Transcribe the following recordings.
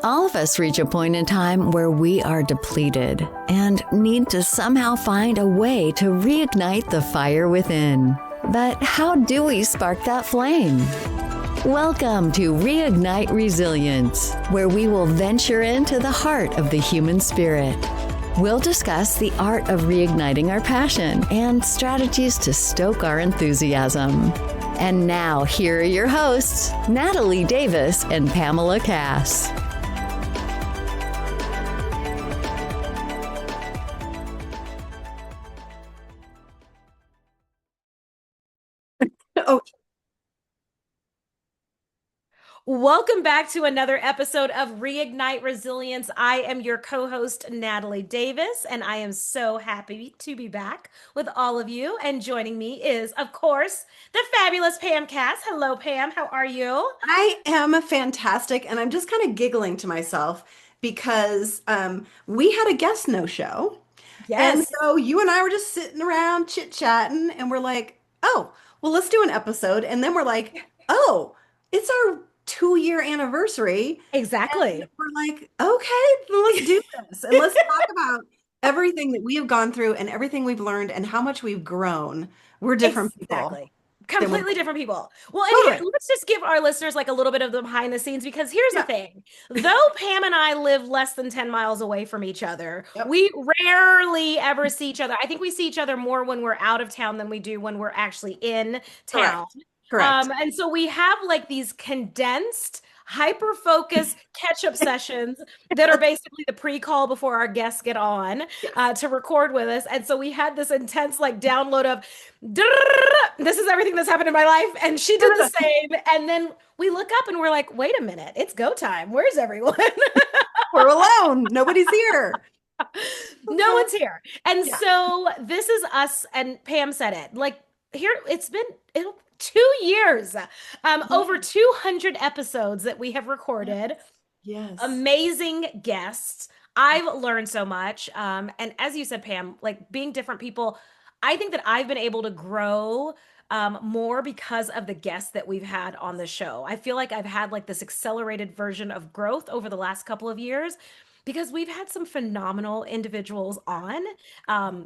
All of us reach a point in time where we are depleted and need to somehow find a way to reignite the fire within. But how do we spark that flame? Welcome to Reignite Resilience, where we will venture into the heart of the human spirit. We'll discuss the art of reigniting our passion and strategies to stoke our enthusiasm. And now, here are your hosts, Natalie Davis and Pamela Cass. Oh, welcome back to another episode of Reignite Resilience. I am your co-host, Natalie Davis, and I am so happy to be back with all of you. And joining me is, of course, the fabulous Pam Cass. Hello, Pam. How are you? I am fantastic, and I'm just kind of giggling to myself because we had a guest no-show. And Yes, so you and I were just sitting around chit-chatting, and we're like, oh, well, let's do an episode. And then we're like, oh, it's our 2-year anniversary. And exactly. we're like, okay, then let's do this. And let's talk about everything that we have gone through and everything we've learned and how much we've grown. We're different people Exactly. than when Completely different people. Well, and here, totally let's just give our listeners like a little bit of the behind the scenes because here's the Yeah. thing. Though Pam and I live less than 10 miles away from each other, Yep. we rarely ever see each other. I think we see each other more when we're out of town than we do when we're actually in town. Correct. Correct. And so we have like these condensed, hyper focused catch up sessions that are basically the pre call before our guests get on Yes. to record with us. And so we had this intense like download of this is everything that's happened in my life. And she did the same. And then we look up and we're like, wait a minute, it's go time. Where's everyone? We're alone. Nobody's here. No one's here. And Yeah. so this is us, and Pam said it. Like here, it's been 2 years, over 200 episodes that we have recorded, Yes. amazing guests. I've learned so much. And as you said, Pam, like being different people, I think that I've been able to grow more because of the guests that we've had on the show. I feel like I've had like this accelerated version of growth over the last couple of years because we've had some phenomenal individuals on,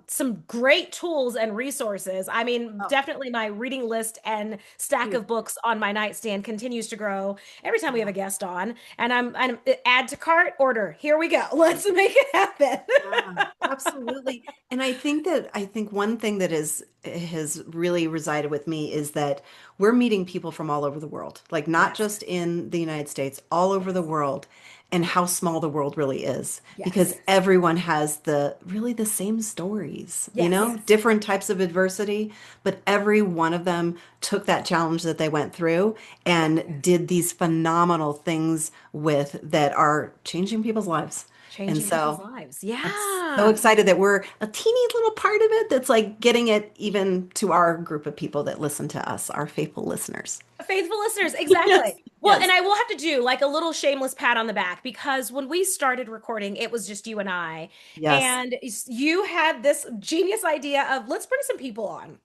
some great tools and resources. I mean, Oh, definitely my reading list and stack huge. of books on my nightstand continues to grow every time we have Yeah. a guest on. And I'm add to cart order. Here we go. Let's make it happen. Yeah, absolutely. And I think one thing that is has really resided with me is that we're meeting people from all over the world, like not Yes. just in the United States, all over the Yes. world, and how small the world really is, because Yes. everyone has the really the same stories, Yes. different types of adversity, but every one of them took that challenge that they went through Yeah. and did these phenomenal things with that are changing people's lives. And Changing people's so lives. I'm so Yeah. excited that we're a teeny little part of it that's like getting it even to our group of people that listen to us, our faithful listeners. Faithful listeners, Yes, exactly. Well, and yes, I will have to do like a little shameless pat on the back because when we started recording, it was just you and I. yes. And you had this genius idea of let's bring some people on.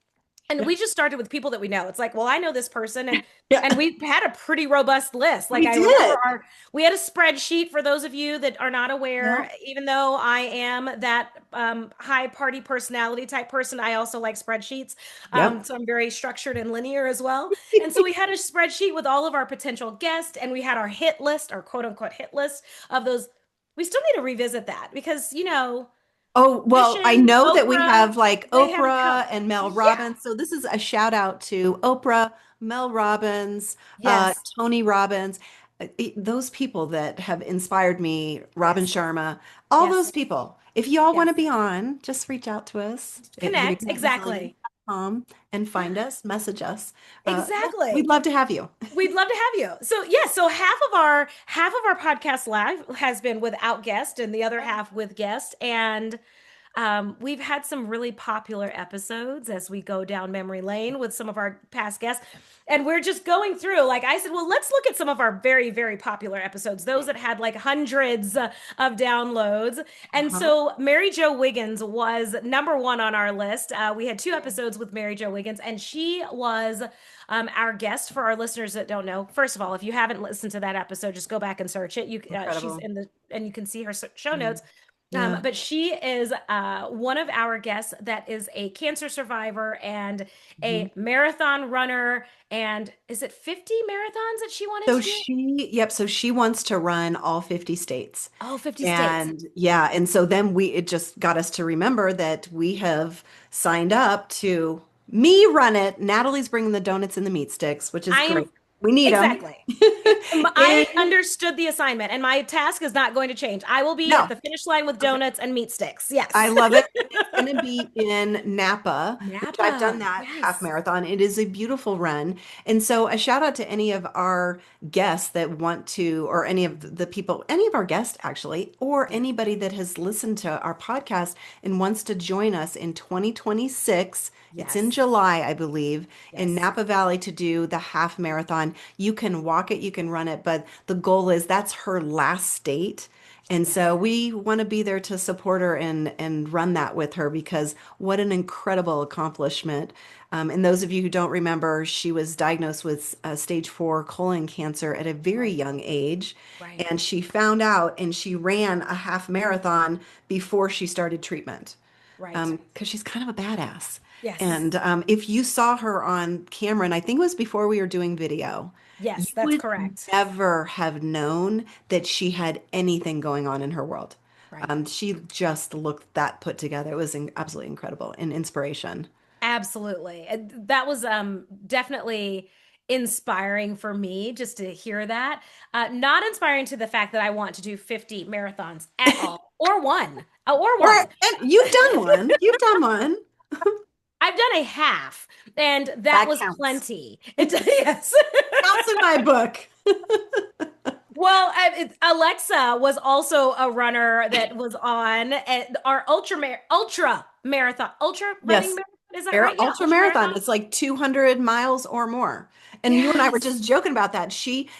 And Yeah, we just started with people that we know. It's like, well, I know this person, and yeah, we had a pretty robust list. Like we I remember did. we had a spreadsheet for those of you that are not Yeah, aware. Even though I am that high party personality type person, I also like spreadsheets. yep. So I'm very structured and linear as well. And so we had a spreadsheet with all of our potential guests, and we had our hit list, our quote unquote hit list of those. We still need to revisit that because Oh, well, I Mission, know that we Oprah, have like they haven't come. Oprah and Mel Yeah. Robbins. So this is a shout out to Oprah, Mel Robbins, Yes. Tony Robbins, those people that have inspired me, Robin Yes. Sharma, all those Yes. people. If y'all want to Yes. be on, just reach out to us at Connect. Exactly. reigniteresilience.com and find Yeah. us, message us. Yeah, we'd Exactly. love to have you. We'd love to have you. So yeah, so half of our podcast live has been without guest and the other half with guest. And We've had some really popular episodes as we go down memory lane with some of our past guests. And we're just going through, like I said, well, let's look at some of our very, very popular episodes, those that had like hundreds of downloads. And Uh-huh. so Mary Jo Wiggins was number one on our list. We had two episodes with Mary Jo Wiggins, and she was our guest. For our listeners that don't know, first of all, if you haven't listened to that episode, just go back and search it. She's Incredible. in the and you can see her show Yeah. notes. Yeah. But she is one of our guests that is a cancer survivor and Mhm. a marathon runner. And is it 50 marathons that she wanted So to do? so she wants to run all 50 states. Oh, 50 states. And yeah, and so then it just got us to remember that we have signed up to me run it. Natalie's bringing the donuts and the meat sticks, which is I great. am We need them. exactly. And I understood the assignment, and my task is not going to change. I will be at no, the finish line with okay. donuts and meat sticks. I Yes. love it. It's going to be in Napa, which I've done Napa. that half Yes. marathon. It is a beautiful run. And so a shout out to any of our guests that want to, or any of the people, any of our guests actually, or Yeah. anybody that has listened to our podcast and wants to join us in 2026. It's in Yes. July, I believe, in Yes. Napa Valley to do the half marathon. You can walk it, you can run it, but the goal is that's her last state. And so Yes. we want to be there to support her and run that with her because what an incredible accomplishment. And those of you who don't remember, she was diagnosed with stage 4 colon cancer at a very Right. young age. Right. And she found out and she ran a half marathon before she started treatment Right. because she's kind of a badass. Yes. And if you saw her on camera, and I think it was before we were doing video, you Yes, that's would correct. never have known that she had anything going on in her world. Right. She just looked that put together. It was absolutely incredible and inspiration. Absolutely. And that was definitely inspiring for me just to hear that. Not inspiring to the fact that I want to do 50 marathons at all, or one, or Or one. and you've done one. You've done one. I've done a half, and that That was counts. plenty. Yes. Counts in my book. Well, Alexa was also a runner that was on our ultra marathon, ultra running Yes. marathon. Is that right? Yeah, Ultra ultra marathon. marathon. It's like 200 miles or more. And you and I were just Yes. joking about that.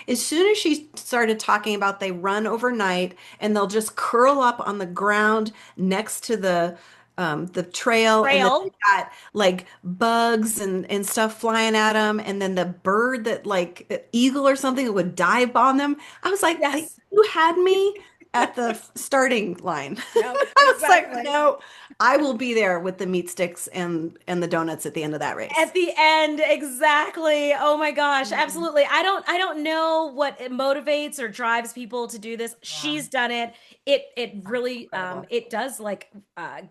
As soon as she started talking about they run overnight and they'll just curl up on the ground next to the trail, and then they Trail. got like bugs and stuff flying at them, and then the bird that like eagle or something that would dive bomb them. I was like, Yes. you had me at the starting line. Yep, I was like, exactly. no, I will be there with the meat sticks and the donuts at the end of that race. At the end, exactly. Oh my gosh, Mhm. absolutely. I don't know what it motivates or drives people to do this. Yeah, She's done it. It really incredible. it does like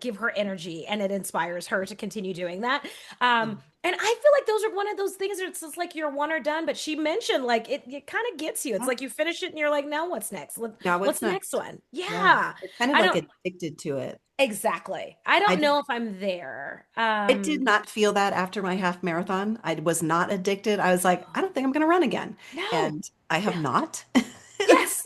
give her energy, and it inspires her to continue doing that. Yeah. And I feel like those are one of those things where it's just like you're one or done, but she mentioned like it kind of gets you. It's Yeah. like you finish it and you're like, now what's next? Now What's what's the next next? one? Yeah. Yeah. It's kind of I like don't addicted to it. exactly. I I don't did know if I'm there. I did not feel that after my half marathon. I was not addicted. I was like, I don't think I'm going to run again. No. And I have not. Yes.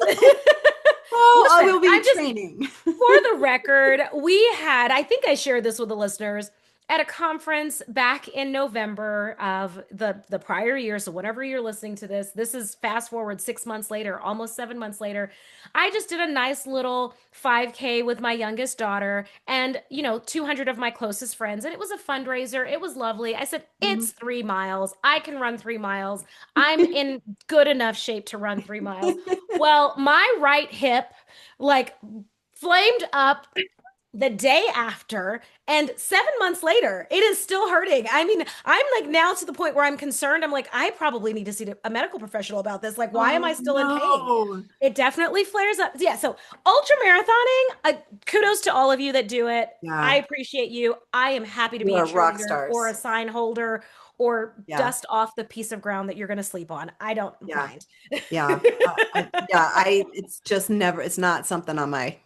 Oh, I Listen, will be I'm just training. for the record, I think I shared this with the listeners at a conference back in November of the prior year. So whenever you're listening to this, this is fast forward 6 months later, almost 7 months later. I just did a nice little 5K with my youngest daughter and, 200 of my closest friends. And it was a fundraiser. It was lovely. I said, Mhm. it's 3 miles. I can run 3 miles. I'm in good enough shape to run 3 miles. Well, my right hip, like, flamed up the day after, and 7 months later it is still hurting. I mean, I'm like now to the point where I'm concerned. I'm like, I probably need to see a medical professional about this. Like, why am Oh I still in pain? no. It definitely flares up. Yeah, so ultra marathoning, kudos to all of you that do it. I Yeah, appreciate you. I am happy to you be a are rock cheerleader or a stars. sign holder or Yeah, dust off the piece of ground that you're going to sleep on. I don't yeah, mind. yeah. It's just never, it's not something on my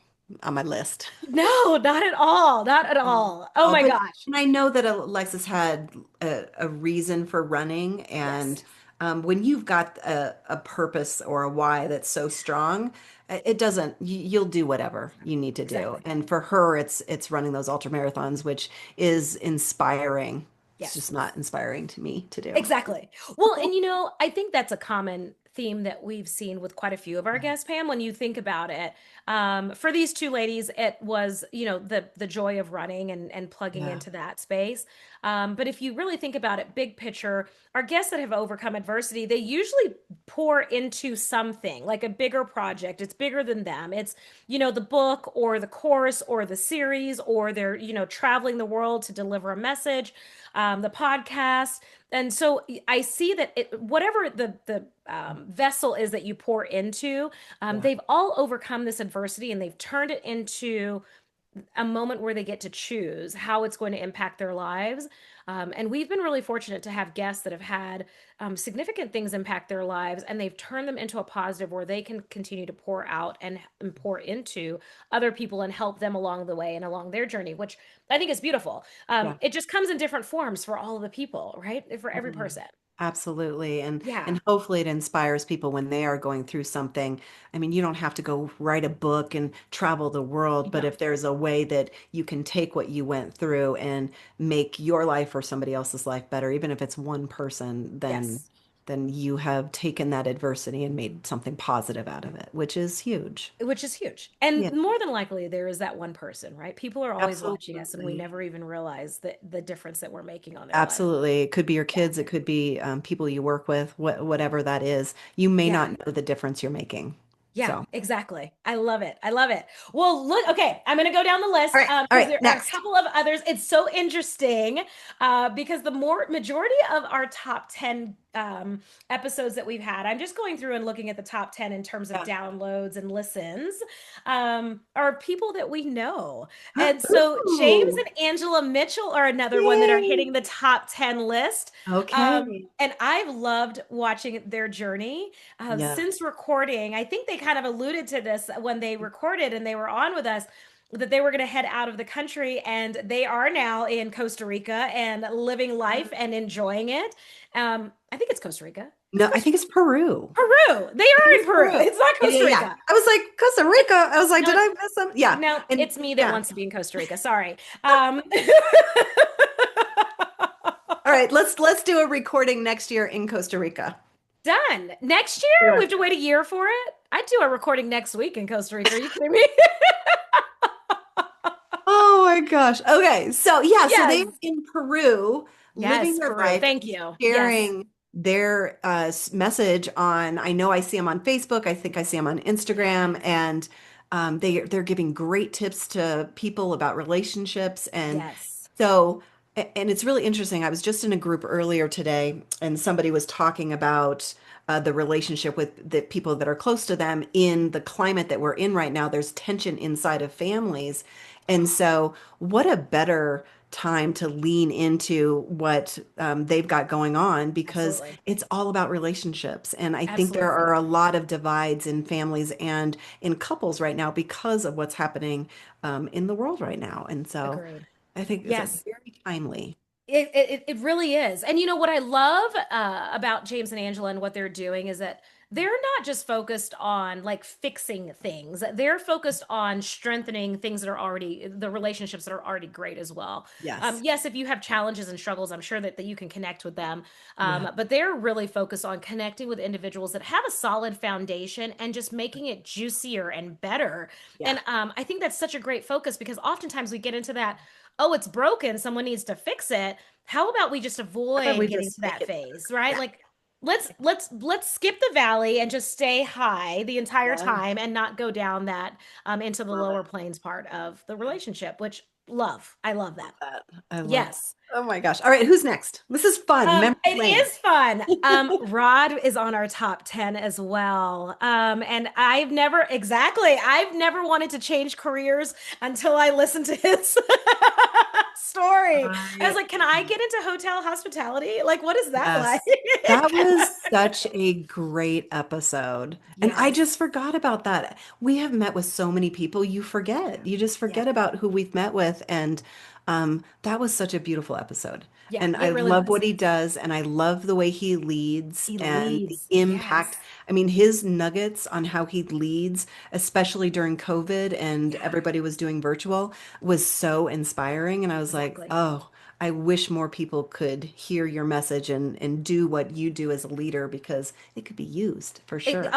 list. No, not at all. Not at Mm. all. Oh Oh, my but gosh. and I know that Alexis had a reason for running, and Yes. When you've got a purpose or a why that's so strong, it doesn't, you'll do whatever you need to do. Exactly. And for her, it's running those ultra marathons, which is inspiring. It's just Yes. not inspiring to me to do. Exactly. Well, and I think that's a common theme that we've seen with quite a few of our Yeah. guests, Pam, when you think about it. For these two ladies, it was, the joy of running and plugging Yeah. into that space. But if you really think about it, big picture, our guests that have overcome adversity, they usually pour into something like a bigger project. It's bigger than them. It's, the book or the course or the series, or they're, traveling the world to deliver a message, the podcast. And so I see that whatever the vessel is that you pour into, Yeah. they've all overcome this adversity and they've turned it into a moment where they get to choose how it's going to impact their lives. And we've been really fortunate to have guests that have had significant things impact their lives, and they've turned them into a positive where they can continue to pour out and pour into other people and help them along the way and along their journey, which I think is beautiful. Yeah. It just comes in different forms for all of the people, right? For every Mhm. person. Absolutely. Yeah. And hopefully it inspires people when they are going through something. I mean, you don't have to go write a book and travel the world, but No. if there's a way that you can take what you went through and make your life or somebody else's life better, even if it's one person, Yes. then you have taken that adversity and made something positive out of it, which is huge. Which is huge. And Yeah, more than likely, there is that one person, right? People are always watching us, and we absolutely. never even realize the difference that we're making on their lives. Absolutely. It could be your Yeah. kids, it could be people you work with, whatever that is. You may Yeah. not know the difference you're making. Yeah, So. exactly. I love it. I love it. Well, look, okay, I'm going to go down the list All because right, there are a next. couple of others. It's so interesting because the majority of our top 10 episodes that we've had, I'm just going through and looking at the top 10 in terms of Yeah. downloads and listens, are people that we know. And so James Ooh, and Angela Mitchell are another one that are yay. hitting the top 10 list. Okay. And I've loved watching their journey Yeah. since recording. I think they kind of alluded to this when they recorded and they were on with us, that they were going to head out of the country, and they are now in Costa Rica and living life and enjoying it. I think it's Costa Rica. It's No, I Costa think it's Peru. Peru. They I are think in it's Peru. Peru. It's not Yeah, yeah, Costa yeah. Rica. I was like, Costa Rica. I was like, No, did I miss some? Yeah. no, And it's me that yeah. wants to be in Costa Rica. Sorry. Um, All right, let's do a recording next year in Costa Rica. Done. Next year? Yeah. We have to wait a year for it? I'd do a recording next week in Costa Rica. Are you kidding me? Oh my gosh. Okay. So yeah, so they're Yes. in Peru living Yes, their Peru. life Thank and you. Yes. sharing their message on, I know I see them on Facebook, I think I see them on Instagram, and they're giving great tips to people about relationships. And Yes. so and it's really interesting. I was just in a group earlier today and somebody was talking about the relationship with the people that are close to them in the climate that we're in right now. There's tension inside of families. And so, what a better time to lean into what they've got going on because Absolutely. it's all about relationships. And I think there Absolutely. are a lot of divides in families and in couples right now because of what's happening in the world right now. And so, Agreed. I think it's Yes. very timely. It really is. And what I love about James and Angela and what they're doing is that they're not just focused on like fixing things. They're focused on strengthening things that are already the relationships that are already great as well. Yes. Yes, if you have challenges and struggles, I'm sure that you can connect with them. Yeah. But they're really focused on connecting with individuals that have a solid foundation and just making it juicier and better. Yeah. And I think that's such a great focus because oftentimes we get into that, oh, it's broken, someone needs to fix it. How about we just How about avoid we getting just to make that it phase, better? right? Yeah. Like let's skip the valley and just stay high the entire Yeah. time and not go down that into the Love it. lower planes part of the relationship, which love. I love Love that. that. I love that. Yes. Oh my gosh. All right, who's next? This is fun. Memory It lane. is fun. Rod is on our top 10 as well. And I've never wanted to change careers until I listened to his story. I was I like, can I get into hotel hospitality? Like, what is that like? Yes. That was such a great episode. And I Yes. just forgot about that. We have met with so many people, you forget. You just Yeah. forget about who we've met with. And that was such a beautiful episode. Yeah, And I it really love was. what he does, and I love the way he leads He and the leads. impact. Yes. I mean, his nuggets on how he leads, especially during COVID and Yeah, everybody was doing virtual, was so inspiring. And I was like, exactly. oh, I wish more people could hear your message and do what you do as a leader because it could be used for It, sure.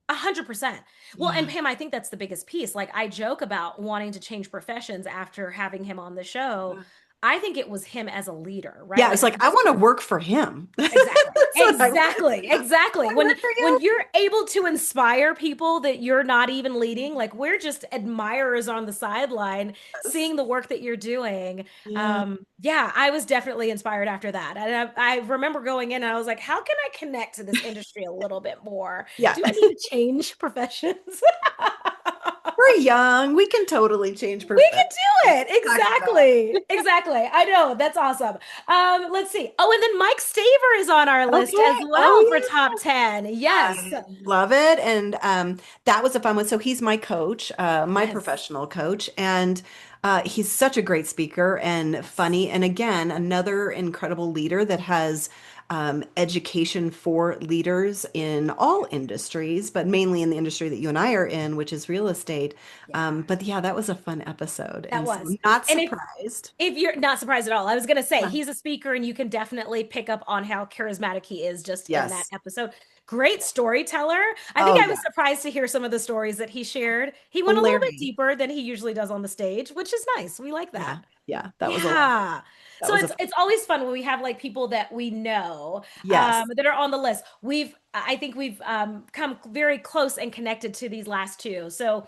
100%. Well, and Yeah. Pam, I think that's the biggest piece. Like, I joke about wanting to change professions after having him on the show. I think it was him as a leader, right? Yeah, Like, it's like I want to work for him. exactly. That's what I want. Exactly. Exactly. I work for When you. you're able to inspire people that you're not even leading, like we're just admirers on the sideline Yes. seeing the work that you're doing. Yeah. Yeah, I was definitely inspired after that. And I remember going in and I was like, how can I connect to this industry a little bit more? Yeah. Do I need to change professions? We're young. We can totally change We perspective. can do it. Talk about. Exactly. Exactly. I know. That's awesome. Let's see. Oh, and then Mike Staver is on our list as Okay. well for Oh top 10. yeah. Yes. I love it. And that was a fun one. So he's my coach, my Yes. professional coach, and he's such a great speaker and Yes. funny. And again, another incredible leader that has education for leaders in all industries, but mainly in the industry that you and I are in, which is real estate. Yeah, But yeah, that was a fun episode. that And so was. I'm not And surprised. if you're not surprised at all, I was going to say Yeah. he's a speaker and you can definitely pick up on how charismatic he is just in that Yes. episode. Great storyteller. I think Oh, I was yeah. surprised to hear some of the stories that he shared. He went a little bit Hilarious. deeper than he usually does on the stage, which is nice. We like Yeah. that. Yeah. That was a lot. Yeah. That So was a it's always fun when we have like people that we know yes. that are on the list. I think we've come very close and connected to these last two. So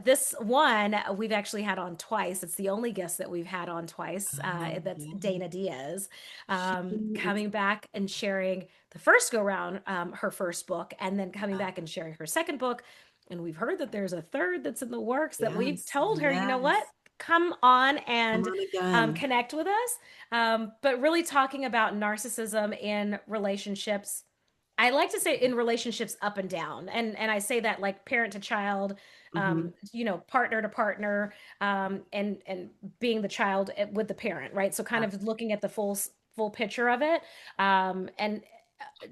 this one we've actually had on twice. It's the only guest that we've had on twice. That's Yeah. Dana Diaz She is coming back and sharing the first go round, her first book, and then coming uh, back and sharing her second book. And we've heard that there's a third that's in the works that we've yes. told her, you know what? Yes. Come on Come and on again. connect with us. But really talking about narcissism in relationships. I like to say in relationships up and down. And I say that like parent to child, Hmm. partner to partner, and being the child with the parent, right? So kind Yeah. of looking at the full picture of it. And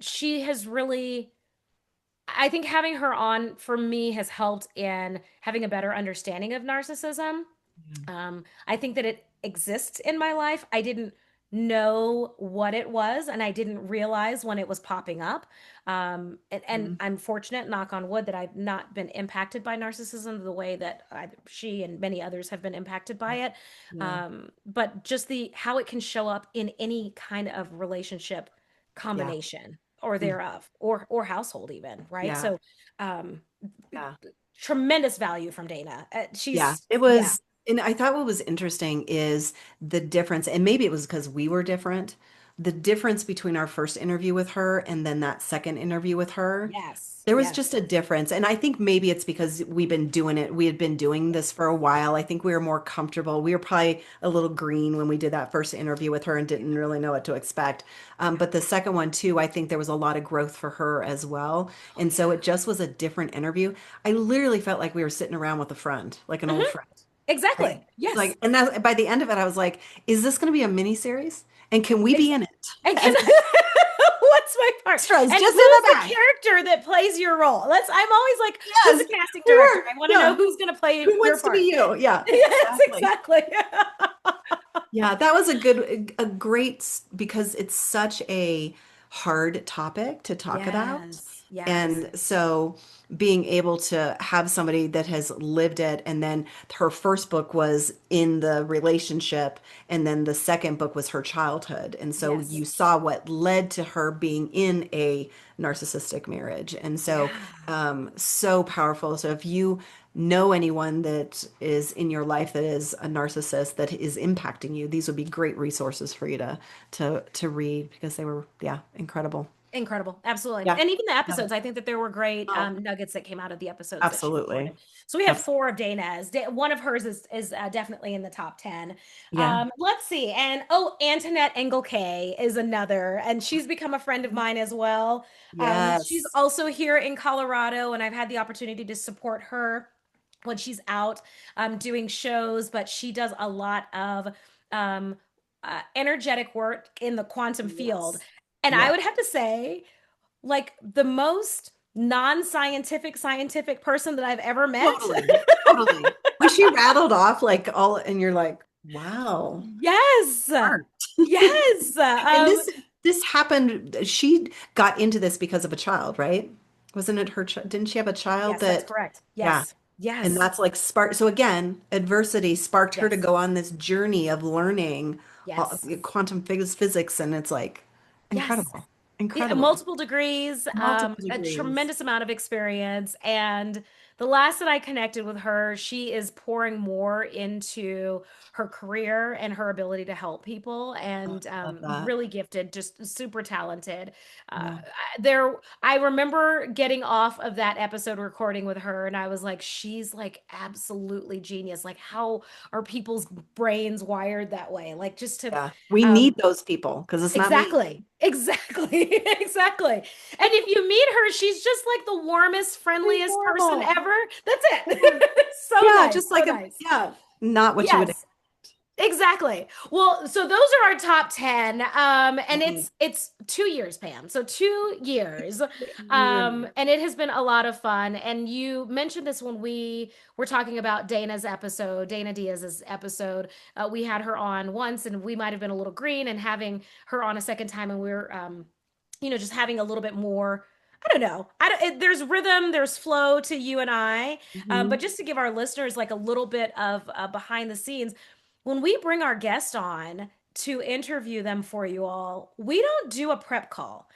she has really, I think having her on for me has helped in having a better understanding of narcissism. Yeah. I think that it exists in my life. I didn't know what it was, and I didn't realize when it was popping up. And Mhm. I'm fortunate, knock on wood, that I've not been impacted by narcissism the way that she and many others have been impacted by it. Yeah. But just the how it can show up in any kind of relationship Yeah. combination or Mm. thereof, or household even, right? Yeah. So, um, Yeah. tremendous value from Dana. Yeah. She's It yeah. was, and I thought what was interesting is the difference, and maybe it was because we were different, the difference between our first interview with her and then that second interview with her. Yes, There was just yes. a difference. And I think maybe it's because we've been doing it. We had been doing this for a while. I think we were more comfortable. We were probably a little green when we did that first interview with her and didn't really know what to expect. Yeah. But the second one, too, I think there was a lot of growth for her as well. Oh And so yeah. it just was a different interview. I literally felt like we were sitting around with a friend, like an old Hmm. friend. Exactly. Like, Yes. and that by the end of it, I was like, is this going to be a mini series? And can we be Exactly. in it And as can what's my part? extras And just in the who's the back? character that plays your role? I'm always like, who's Yes, the casting we director? were. I want to know Yeah. who's going to play Who your wants to part. be you? Yeah, Yes, exactly. exactly. Yeah, that was a great because it's such a hard topic to talk about. Yes. Yes. And so being able to have somebody that has lived it, and then her first book was in the relationship, and then the second book was her childhood. And so you Yes. saw what led to her being in a narcissistic marriage. And so, Yeah. so powerful. So if you know anyone that is in your life that is a narcissist that is impacting you, these would be great resources for you to read because they were, yeah, incredible. Incredible. Absolutely. Yeah. And even the Love it. episodes, I think that there were great Oh, nuggets that came out of the episodes that she absolutely. recorded. So we have Absolutely. four of Dana's. One of hers is definitely in the top 10. Yeah. Let's see. And oh, Antoinette Engelke is another, and she's become a friend of mine as well. She's Yes. also here in Colorado, and I've had the opportunity to support her when she's out doing shows, but she does a lot of um, energetic work in the quantum field. Yes. And I Yeah. would have to say, like, the most non-scientific scientific person that I've ever met. Totally. Totally. When she rattled off like all, and you're like, wow, Yes. smart. Yes. And this happened, she got into this because of a child, right? Wasn't it her didn't she have a child Yes, that's that, correct. yeah. Yes. And Yes. that's like spark. So again, adversity sparked her to Yes. go on this journey of learning Yes. quantum physics, and it's like Yes. incredible, Yeah, incredible, multiple degrees, multiple a degrees. tremendous amount of experience. And the last that I connected with her, she is pouring more into her career and her ability to help people, Oh, and I love that. really gifted, just super talented. Yeah, I remember getting off of that episode recording with her, and I was like, she's like absolutely genius. Like, how are people's brains wired that way? Like, just to, yeah. We need um, those people because it's not me. exactly. Exactly. Exactly. And if you meet her, she's just like the warmest, She's friendliest person adorable. ever. That's Yeah, it. So yeah, nice. just So like a, nice. yeah, not what you would. Yes. Exactly. Well, so those are our top 10. And Mhm. it's 2 years, Pam. So 2 years. Yeah. And it has been a lot of fun. And you mentioned this when we were talking about Dana Diaz's episode. We had her on once, and we might have been a little green, and having her on a second time, and we're just having a little bit more. I don't know. There's rhythm, there's flow to you and I. But Mhm. just to give our listeners like a little bit of behind the scenes, when we bring our guest on to interview them for you all, we don't do a prep call.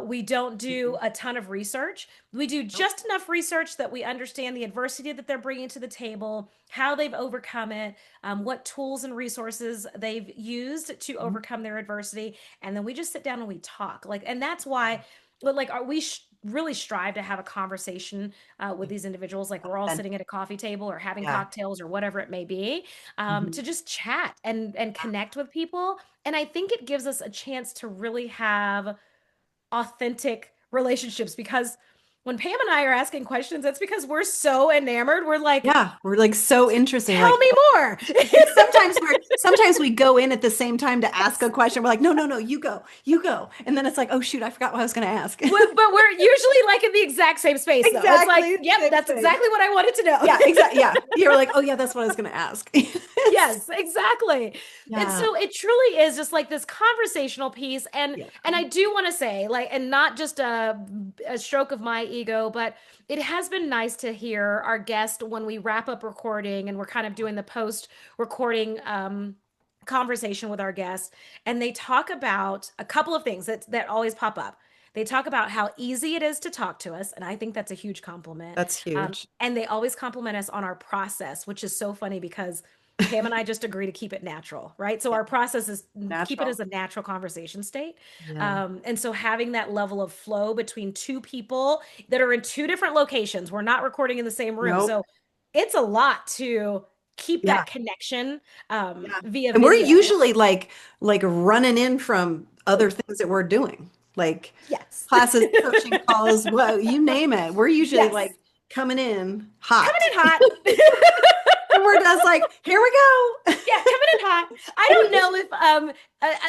We don't do Mhm. a ton of research. We do Nope. just enough research that we understand the adversity that they're bringing to the table, how they've overcome it, what tools and resources they've used to Mhm. overcome their adversity, and then we just sit down and we talk. Like, and that's why, but like, we really strive to have a conversation with these individuals. Like, we're all And sitting at a coffee table or having yeah. cocktails or whatever it may be, Mhm. to just chat and connect with people. And I think it gives us a chance to really have authentic relationships, because when Pam and I are asking questions, that's because we're so enamored. We're like, Yeah, we're like so interesting. tell Like, me more. and sometimes we go in at the same time to ask a question. We're like, no, no, no, you go. And then it's like, oh shoot, I forgot what I was going to ask. But we're usually like in the exact same space, though. It's like, Exactly the yep, same that's space. exactly what I wanted to know. Yeah, exactly. Yeah. You're like, oh yeah, that's what I was going to ask. It's, Yes, exactly. And yeah. so it truly is just like this conversational piece. and Yeah. and I do want to say, like, and not just a stroke of my ego, but it has been nice to hear our guest when we wrap up recording and we're kind of doing the post recording conversation with our guests, and they talk about a couple of things that always pop up. They talk about how easy it is to talk to us, and I think that's a huge compliment. That's huge. And they always compliment us on our process, which is so funny because Pam and I just agree to keep it natural, right? So Yeah. our process is keep it Natural. as a natural conversation state. Yeah. And so having that level of flow between two people that are in two different locations, we're not recording in the same room. Nope. So it's a lot to keep Yeah. that connection Yeah. via And we're video. usually like running in from other things that we're doing, like Yes. classes, coaching calls, well, you name it. We're usually Yes. like coming in Coming hot. in hot. And we're just like, here we go. Yeah, coming in hot. I don't know if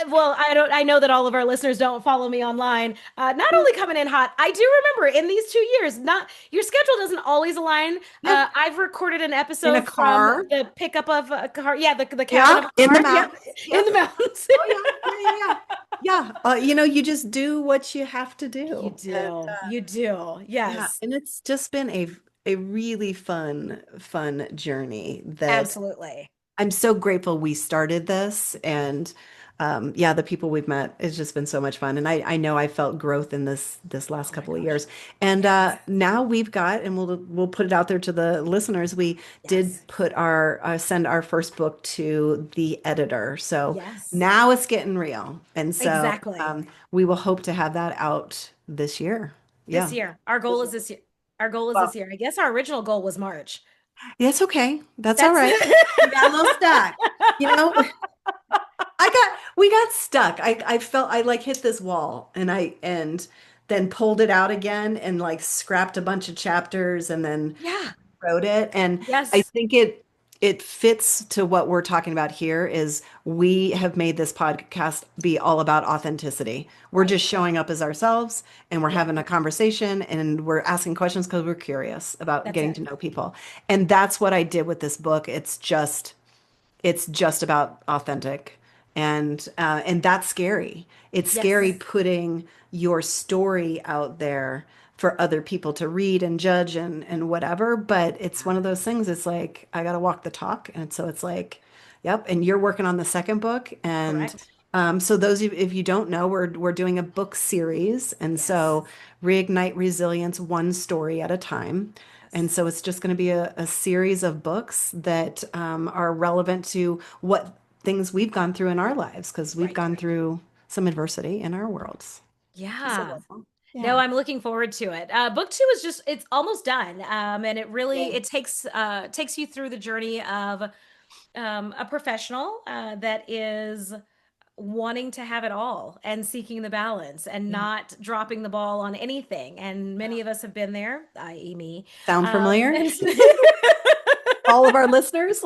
well, I know that all of our listeners don't follow me online. Not only coming in hot, I do remember in these 2 years, not your schedule doesn't always align. Yeah. I've recorded an In a episode from car. the pickup of a car. Yeah, the cabin Yeah. of a In the car. Yep, mountains. in Yep. the mountains. Oh yeah. Yeah. Yeah. Yeah. Yeah. You just do what you have to You do. And do. You do. yeah, Yes, and it's just been a really fun journey that absolutely. I'm so grateful we started this. And yeah, the people we've met, it's just been so much fun. And I know I felt growth in this last Oh my couple of gosh. years. And Yes. now we've got, and we'll put it out there to the listeners. We did Yes. put our send our first book to the editor. So Yes. now it's getting real. And so Exactly. we will hope to have that out this year. This Yeah. year. Our goal is this year. Our goal is Well, this year. I guess our original goal was March. it's okay. That's all That's right. We got a little stuck. You know, we got stuck. I felt I like hit this wall, and then pulled it out again and like scrapped a bunch of chapters and then Yeah. wrote it. And I Yes. think it fits to what we're talking about here is we have made this podcast be all about authenticity. We're Right. just showing up as ourselves and we're Yeah. having a conversation and we're asking questions because we're curious about That's getting it. to know people. And that's what I did with this book. It's just about authentic and that's scary. It's scary Yes. putting your story out there for other people to read and judge and whatever, but it's Yeah. one of those things. It's like I got to walk the talk, and so it's like, yep. And you're working on the second book, and Correct. so those of you, if you don't know, we're doing a book series, and Yes. so reignite resilience one story at a time. And Yes. so it's just going to be a series of books that are relevant to what things we've gone through in our lives, because we've Right. gone through some adversity in our worlds. Yeah. So, No, yeah. I'm looking forward to it. Book two is just it's almost done. And it really Yay. it takes you through the journey of a professional that is wanting to have it all and seeking the balance and Yeah. not dropping the ball on anything. And many of us have been there, i.e. me. Sound familiar? And All of our listeners?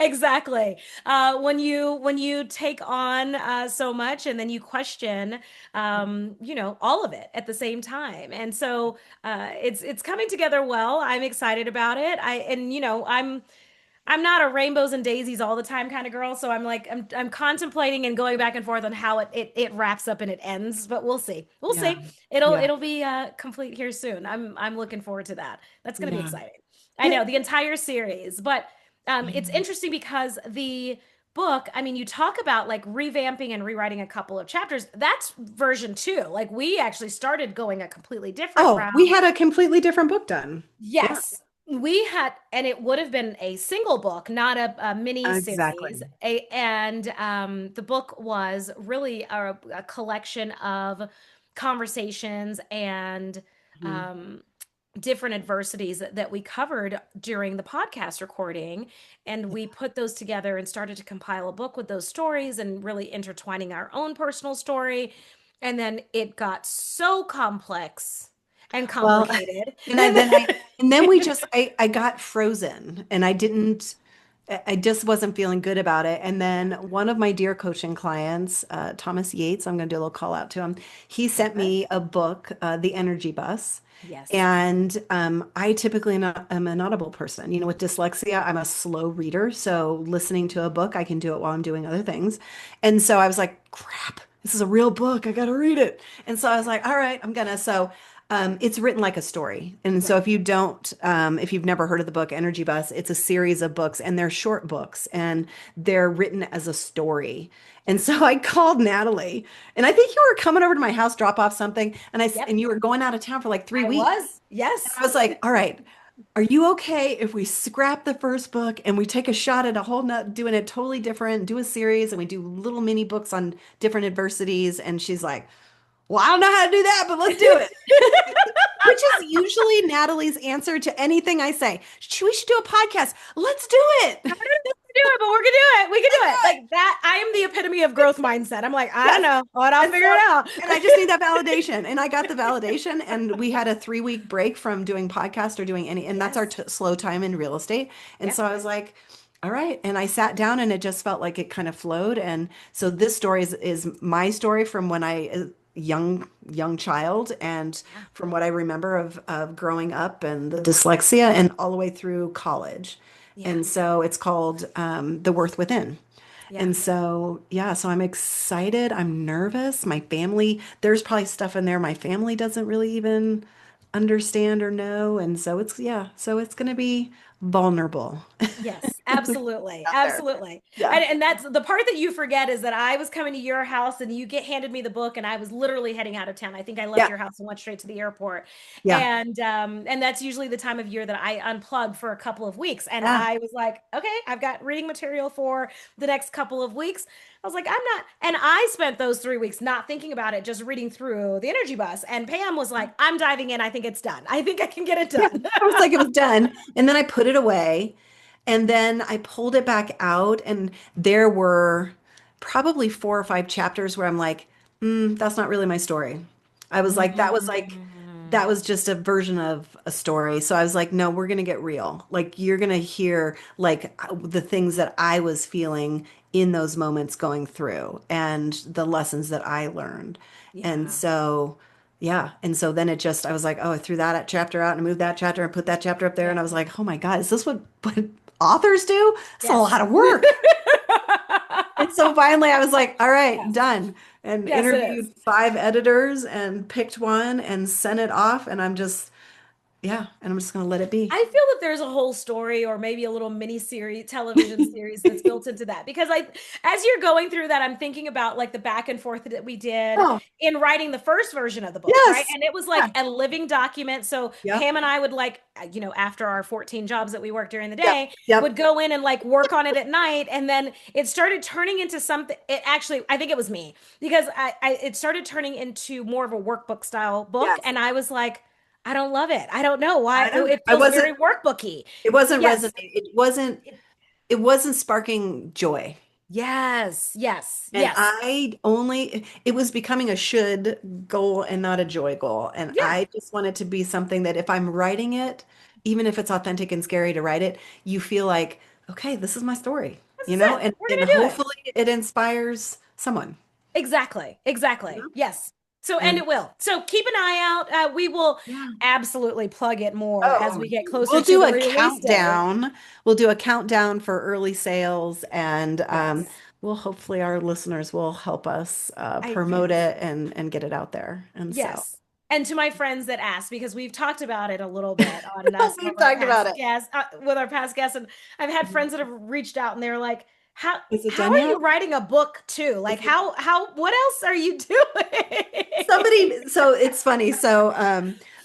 exactly. When you take on so much and then you question, all of it at the same time, and so it's coming together well. I'm excited about it. I'm not a rainbows and daisies all the time kind of girl, so I'm contemplating and going back and forth on how it wraps up and it ends, but we'll see. We'll Yeah. see. It'll Yeah. it'll be complete here soon. I'm looking forward to that. That's going to be Yeah. exciting. I know the entire series, but it's Yeah. interesting because the book, I mean, you talk about like revamping and rewriting a couple of chapters. That's version two. Like we actually started going a completely different Oh, we route. had a completely different book done. Yeah, Yes, we had, and it would have been a single book, not a mini series. exactly. And the book was really a collection of conversations and Mhm. um, different adversities that we covered during the podcast recording. And we put those together and started to compile a book with those stories and really intertwining our own personal story. And then it got so complex and Well, complicated. and I then I and then we just I got frozen and I just wasn't feeling good about it. And then one of my dear coaching clients, Thomas Yates, I'm going to do a little call out to him. He sent Okay. me a book, The Energy Bus. Yes. And I typically not, am an audible person. With dyslexia, I'm a slow reader. So listening to a book, I can do it while I'm doing other things. And so I was like, crap, this is a real book. I got to read it. And so I was like, all right, I'm gonna. So it's written like a story. And so Right. if you've never heard of the book Energy Bus, it's a series of books and they're short books and they're written as a story. And Yes. so I called Natalie and I think you were coming over to my house, drop off something. Yep. And you were going out of town for like 3 weeks. Was. And Yes. I was like, all right, are you okay if we scrap the first book and we take a shot at a whole nut, doing it totally different, do a series and we do little mini books on different adversities? And she's like, well, I don't know how to do that, but let's do it. Which is usually Natalie's answer to anything I say. We should do a podcast. Let's do it. I don't know if we can do it, but we're gonna do it. We can do it. Like that. I am the epitome of growth mindset. I'm like, I don't Yes. know, but I'll And figure so, it out. and I just need that validation. And I got the validation. And we had a 3 week break from doing podcast or doing any, and that's our Yes. slow time in real estate. And Yep. so I was like, all right. And I sat down and it just felt like it kind of flowed. And so this story is my story from when young child and Yeah. from what I remember of growing up and the dyslexia and all the way through college. Yeah. And so it's called The Worth Within. Yeah. And so, yeah, so I'm excited. I'm nervous. There's probably stuff in there my family doesn't really even understand or know. And so so it's going to be vulnerable Yes, absolutely. out there. Absolutely. Yeah. And that's the part that you forget is that I was coming to your house and you get handed me the book and I was literally heading out of town. I think I left Yeah. your house and went straight to the airport. Yeah. And that's usually the time of year that I unplug for a couple of weeks. And Yeah. I was like, okay, I've got reading material for the next couple of weeks. I was like, I'm not, and I spent those 3 weeks not thinking about it, just reading through the energy bus. And Pam was like, I'm diving in. I think it's done. I think I can get it Yeah. done. I was like, it was done. And then I put it away. And then I pulled it back out. And there were probably 4 or 5 chapters where I'm like, that's not really my story. I was like, that was like that was just a version of a story. So I was like, no, we're going to get real. Like you're going to hear like the things that I was feeling in those moments going through and the lessons that I learned. And Yeah. so, yeah. And so then it just, I was like, oh, I threw that chapter out and moved that chapter and put that chapter up there. Yeah. And I was like, oh my God, is this what authors do? It's a Yes. lot of work. And so finally I was like, all right, Yes. done. And Yes, it is. interviewed 5 editors and picked one and sent it off. And I'm just, yeah, and I'm just going to let it be. I feel that there's a whole story or maybe a little mini series, television series that's built into that. Because as you're going through that, I'm thinking about like the back and forth that we did Oh, in writing the first version of the book, right? yes. And it was Yeah. like a living document. So Yep. Pam and I would like, after our 14 jobs that we worked during the Yep. day, Yep. would go in and like work on it at night. And then it started turning into something. It actually, I think it was me because it started turning into more of a workbook style book. Yes. And I was like, I don't love it. I don't know why I know. it I feels wasn't, very workbooky. it wasn't Yes. resonating. It wasn't sparking joy. Yes. Yes. And Yes. it was becoming a should goal and not a joy goal. And Yeah. I just want it to be something that if I'm writing it, even if it's authentic and scary to write it, you feel like, okay, this is my story, This is it. We're and gonna do it. hopefully it inspires someone. Exactly. You know? Exactly. Yes. So, and And it will. So keep an eye out. We will yeah. absolutely plug it more as Oh, we get closer we'll to do the a release day. countdown. We'll do a countdown for early sales, and Yes. we'll hopefully our listeners will help us promote Yes. it and get it out there. And so Yes. And to my friends that asked, because we've talked about it a little bit on some of we've our talked past about it. guests, with our past guests, and I've had friends that have reached out and they're like, "How Is it how done are yet? you writing a book too? Like Is it how what else are you doing?" so it's funny. So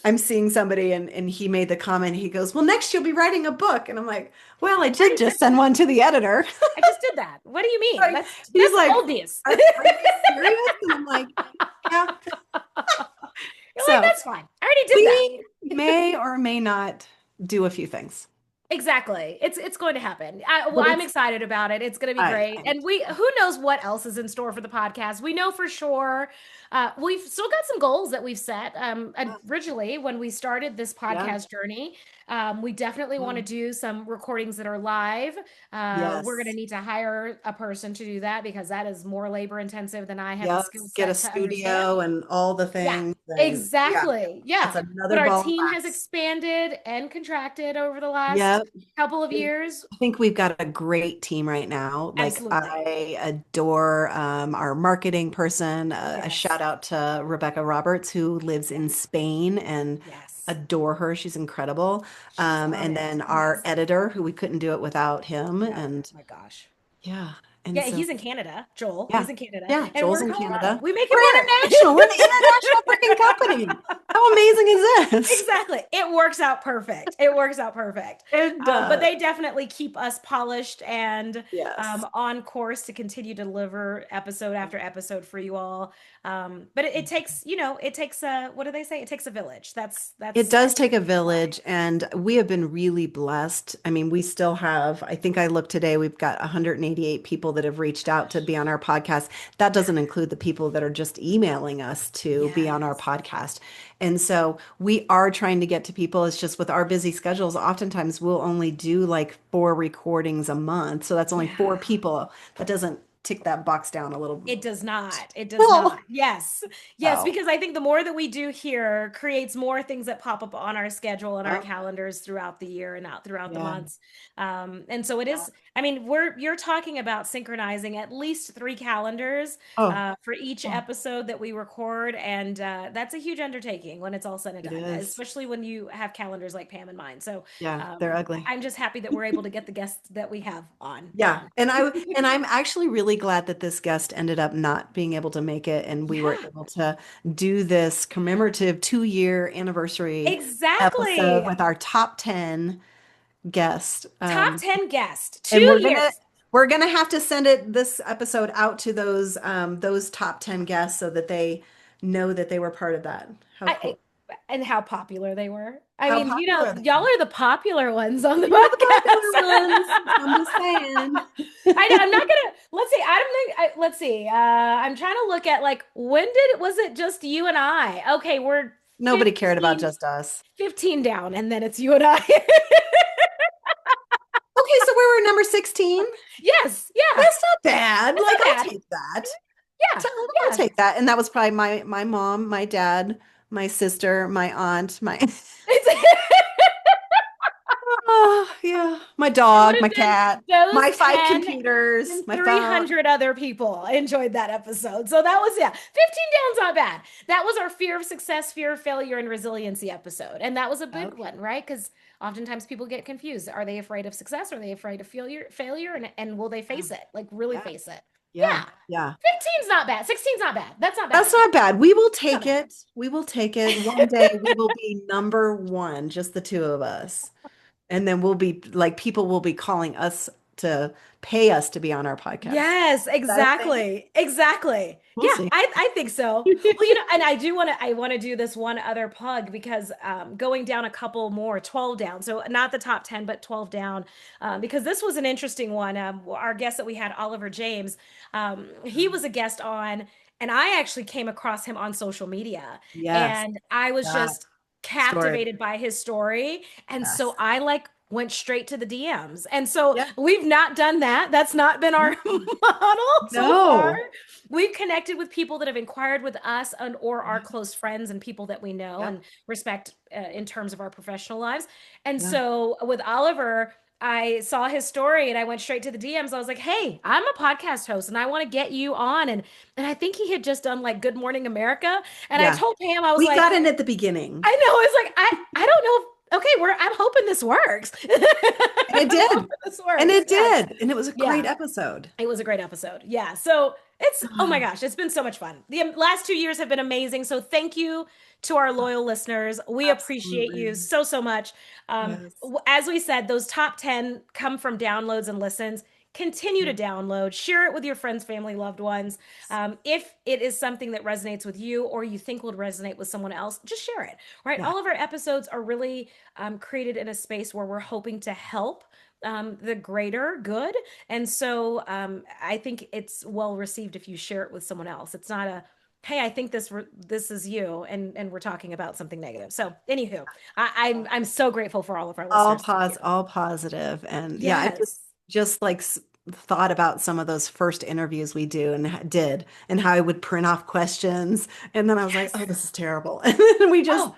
I'm seeing somebody and he made the comment, he goes, well, next you'll be writing a book. And I'm like, well, I I did already did just send one to the editor. I just did that. What do you mean? Like, That's he's that's like, oldies. are you serious? And I'm like, yeah. You're like, So that's fine. I already did that. we may or may not do a few things, Exactly. It's going to happen. but I'm it's, excited about it. It's going to be I, great. I'm, And who knows what else is in store for the podcast. We know for sure. We've still got some goals that we've set. Originally, when we started this yeah. podcast journey, we definitely want to Mm, do some recordings that are live. We're going to yes. need to hire a person to do that because that is more labor intensive than I have the skill Yes. Get a set to understand. studio and all the Yeah, things. And yeah, exactly. that's Yeah. But another our ball of team has wax. expanded and contracted over the last Yep. couple of And years. I think we've got a great team right now. Like Absolutely. I adore our marketing person. A Yes. shout out to Rebecca Roberts, who lives in Yes. Spain, and Yes. adore her. She's incredible. She's on And it. then our Yes. editor, who we couldn't do it without him. No. And My gosh. yeah, and Yeah, so he's in Canada, Joel. yeah, He's in Canada, yeah. and Joel's we're in in Colorado. Canada. We make We're it international. We're an work. international freaking company. How amazing is this? Exactly. It works out perfect. It works out perfect. It But does. they definitely keep us polished and Yes. on course to continue to deliver episode after episode for you all. But it takes, it takes what do they say? It takes a village. It That's I does think take a why. village, and we have been really blessed. I mean, we still have, I think I looked today, we've got 188 people that have reached out to be on our podcast. That doesn't include the people that are just emailing us to be on our Yes. podcast. And so we are trying to get to people. It's just with our busy schedules, oftentimes we'll only do like 4 recordings a month. So that's only Yeah. 4 people. That doesn't tick that box down a little. It does not. It does Well, not. Yes. Yes, so, because I think the more that we do here creates more things that pop up on our schedule and our oh, calendars throughout the year and out throughout the yeah. months. And so it Yeah. is, I mean, you're talking about synchronizing at least 3 calendars Oh, for each oh, episode that we record. And that's a huge undertaking when it's all said and it done, is. especially when you have calendars like Pam and mine. So Yeah, they're ugly. I'm just happy that we're able to get the guests that we have Yeah, on. and I'm actually really glad that this guest ended up not being able to make it, and we were Yeah, able to do this commemorative 2 year anniversary episode exactly. with our top 10 guest. Top 10 guests, And 2 years. we're gonna have to send this episode out to those top 10 guests so that they know that they were part of that. How I cool. and how popular they were. I How mean, popular they y'all were. are the popular ones on the You're the popular podcast. ones. I'm just saying. I'm not gonna. Let's see. I don't think. Let's see. I'm trying to look at like was it just you and I? Okay, we're Nobody cared about 15 just us. 15 down, and then it's you and I. Okay, so we were number 16. Yes. Yeah. That's not bad. That's Like, not I'll bad. take that. Yeah. I'll Yeah. take that. And that was probably my mom, my dad, my sister, my aunt, my oh, yeah, my It would dog, my have been cat, those my 5 10 computers, and my phone. 300 other people enjoyed that episode. So that was, yeah, 15 down's not bad. That was our fear of success, fear of failure, and resiliency episode. And that was a big Okay. one, right? Because oftentimes people get confused. Are they afraid of success? Are they afraid of failure? And will they Yeah. face it? Like really Yeah. face it? Yeah. Yeah. Yeah. 15's not bad. 16's not bad. That's not That's bad. not bad. We will Not take bad. it. We will take it. One day we will be number one, just the two of us. And then we'll be like, people will be calling us to pay us to be on our podcast. Yes, Is that a thing? exactly. Exactly. We'll Yeah, see. I think so. Well, and I want to do this one other plug because going down a couple more, 12 down. So not the top 10, but 12 down, because this was an interesting one. Our guest that we had, Oliver James, he was a guest on, and I actually came across him on social media, Yes. and I was That just story. captivated by his story. And so Yes. I like went straight to the DMs. And so Yeah. we've not done that. That's not been our model so far. No. We've connected with people that have inquired with us and or our close friends and people that we know Yeah. and respect in terms of our professional lives. And Yeah. so with Oliver, I saw his story and I went straight to the DMs. I was like, "Hey, I'm a podcast host and I want to get you on." And I think he had just done like Good Morning America. And I Yeah. told Pam, I was We like, got in at the beginning. I know. It's like I don't know. Okay, I'm hoping this works. And it did. This works. And it Yes. did. And it was a Yeah. great episode. It was a great episode. Yeah. So it's, oh my gosh, it's been so much fun. The last 2 years have been amazing. So thank you to our loyal listeners. We appreciate you Absolutely. so, so much. Yes. As we said, those top 10 come from downloads and listens. Continue to download, share it with your friends, family, loved ones. If it is something that resonates with you or you think would resonate with someone else, just share it, right? Yeah. All of our episodes are really created in a space where we're hoping to help the greater good. And so I think it's well received if you share it with someone else. It's not a, hey, I think this is you, and we're talking about something negative. So anywho, I'm so grateful for all of our listeners. All positive. And yeah, I Yes. just like thought about some of those first interviews we do and did and how I would print off questions. And then I was like, oh, this is terrible. And then Oh,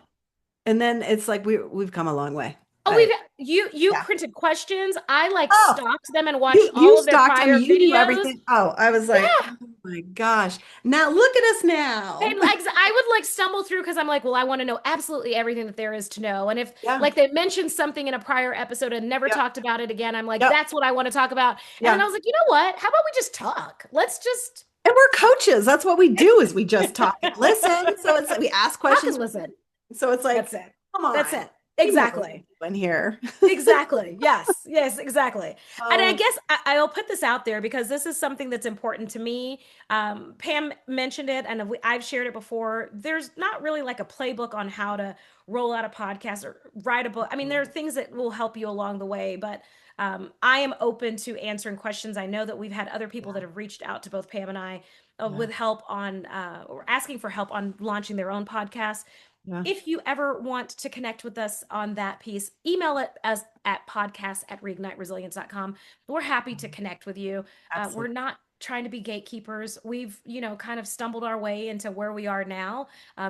and then it's like we've come a long way. oh, you Yeah. printed questions. I like Oh, stalked them and watched you all of their stalked him, prior you knew videos. everything. Oh, I was like, Yeah. oh my gosh. Now look at us now. And like I would like stumble through because I'm like, well, I want to know absolutely everything that there is to know. And if Yeah. like they mentioned something in a prior episode and never Yep. talked about it again, I'm like, Yep. that's what I want to talk about. And then Yeah. I was like, you know what? How about we just talk? Let's just And we're coaches. That's what we do is we just talk and listen. So it's we ask talk questions. and listen. So it's like, That's it. come on. That's it. We know what Exactly. we're doing here. Exactly. Yes. Yes, exactly. And I Oh, guess I'll put this out there because this is something that's important to me. Pam mentioned it, and I've shared it before. There's not really like a playbook on how to roll out a podcast or write a book. I mean, there are things that will help you along the way, but I am open to answering questions. I know that we've had other people that have reached out to both Pam and I with help on or asking for help on launching their own podcast. yeah. If you ever want to connect with us on that piece, email it as at podcast@reigniteresilience.com. We're happy to connect with you. We're Absolutely. not trying to be gatekeepers. We've, kind of stumbled our way into where we are now.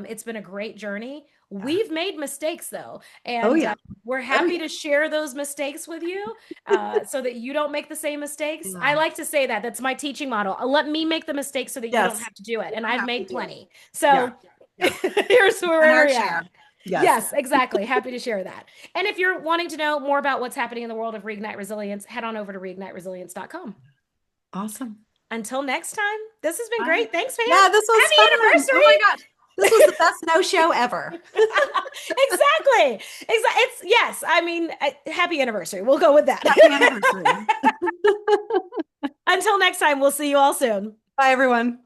It's been a great journey. We've made mistakes though. And Oh yeah. we're happy to share those mistakes with you so that you don't make the same mistakes. Yeah. I like to say that. That's my teaching model. Let me make the mistakes so that you don't Yes. have to do it. And don't I've have to made do it. plenty. So Yeah. Yeah. here's where And our we're share. at. Yes. Yes, exactly. Happy to share that. And if you're wanting to know more about what's happening in the world of Reignite Resilience, head on over to reigniteresilience.com. Awesome. Until next time, this has been Bye. great. Thanks, Pam. Yeah, this was Happy fun. anniversary. Oh my gosh. This was the best no show ever. Exactly. It's yes. I mean, happy anniversary. We'll go with that. Happy anniversary. Until next time, we'll see you all soon. Bye everyone.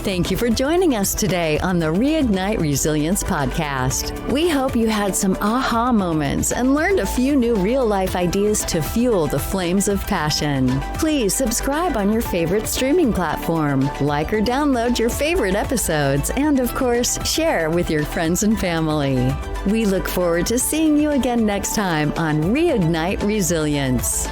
Thank you for joining us today on the Reignite Resilience podcast. We hope you had some aha moments and learned a few new real-life ideas to fuel the flames of passion. Please subscribe on your favorite streaming platform, like or download your favorite episodes, and of course, share with your friends and family. We look forward to seeing you again next time on Reignite Resilience.